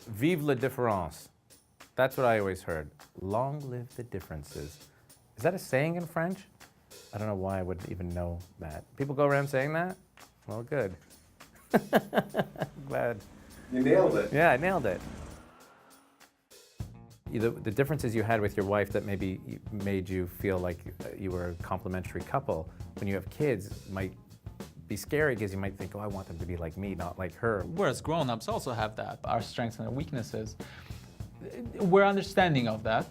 Vive la différence. That's what I always heard. Long live the differences. Is that a saying in French? I don't know why I would even know that. People go around saying that? Well, good. Glad. You nailed it. Yeah, I nailed it. The differences you had with your wife that maybe made you feel like you were a complementary couple, when you have kids, might be scary because you might think, oh, I want them to be like me, not like her. Whereas grown-ups also have that, our strengths and our weaknesses. We're understanding of that.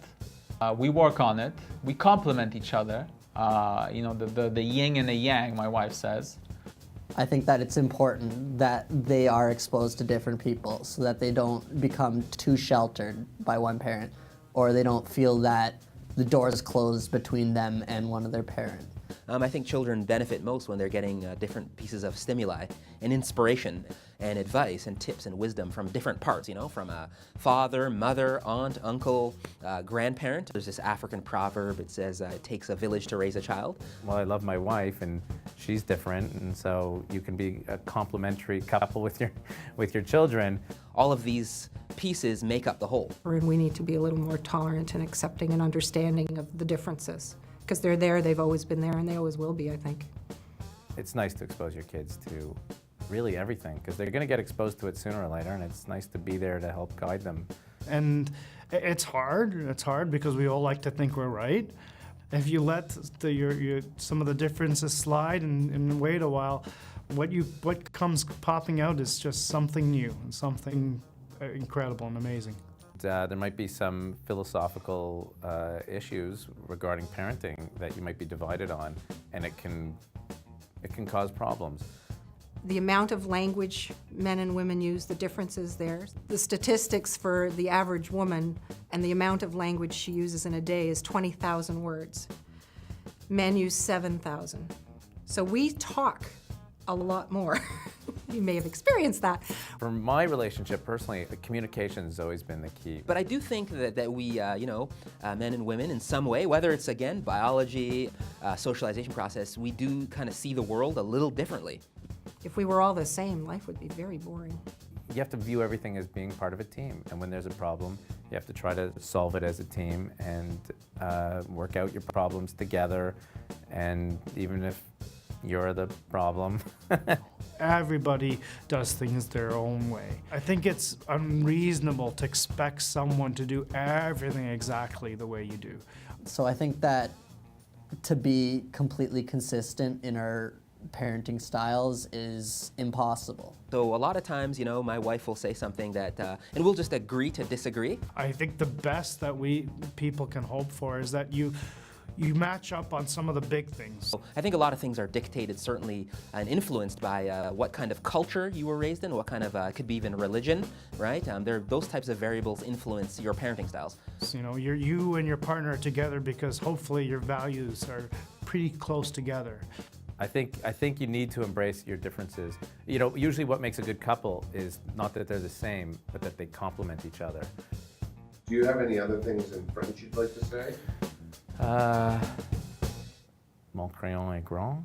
We work on it. We complement each other. You know, the yin and the yang, my wife says. I think that it's important that they are exposed to different people so that they don't become too sheltered by one parent, or they don't feel that the door is closed between them and one of their parents. I think children benefit most when they're getting different pieces of stimuli and inspiration and advice and tips and wisdom from different parts, you know, from a father, mother, aunt, uncle, grandparent. There's this African proverb, it says, it takes a village to raise a child. Well, I love my wife, and she's different, and so you can be a complementary couple with your children. All of these pieces make up the whole. And we need to be a little more tolerant and accepting and understanding of the differences. Because they're there, they've always been there, and they always will be, I think. It's nice to expose your kids to really everything, because they're going to get exposed to it sooner or later, and it's nice to be there to help guide them. And it's hard because we all like to think we're right. If you let some of the differences slide and wait a while, what comes popping out is just something new and something incredible and amazing. There might be some philosophical issues regarding parenting that you might be divided on, and it can cause problems. The amount of language men and women use, the differences there. The statistics for the average woman and the amount of language she uses in a day is 20,000 words. Men use 7,000. So we talk a lot more. You may have experienced that. For my relationship personally, communication has always been the key. But I do think that we, you know, men and women in some way, whether it's, again, biology, socialization process, we do kind of see the world a little differently. If we were all the same, life would be very boring. You have to view everything as being part of a team, and when there's a problem, you have to try to solve it as a team and work out your problems together, and even if you're the problem. Everybody does things their own way. I think it's unreasonable to expect someone to do everything exactly the way you do. So I think that to be completely consistent in our parenting styles is impossible. So a lot of times, you know, my wife will say something that, and we'll just agree to disagree. I think the best that people can hope for is that you match up on some of the big things. I think a lot of things are dictated, certainly, and influenced by what kind of culture you were raised in, what kind of, it could be even religion, right? Those types of variables influence your parenting styles. So, you know, you and your partner are together because hopefully your values are pretty close together. I think you need to embrace your differences. You know, usually what makes a good couple is not that they're the same, but that they complement each other. Do you have any other things in French you'd like to say? Mon crayon est grand.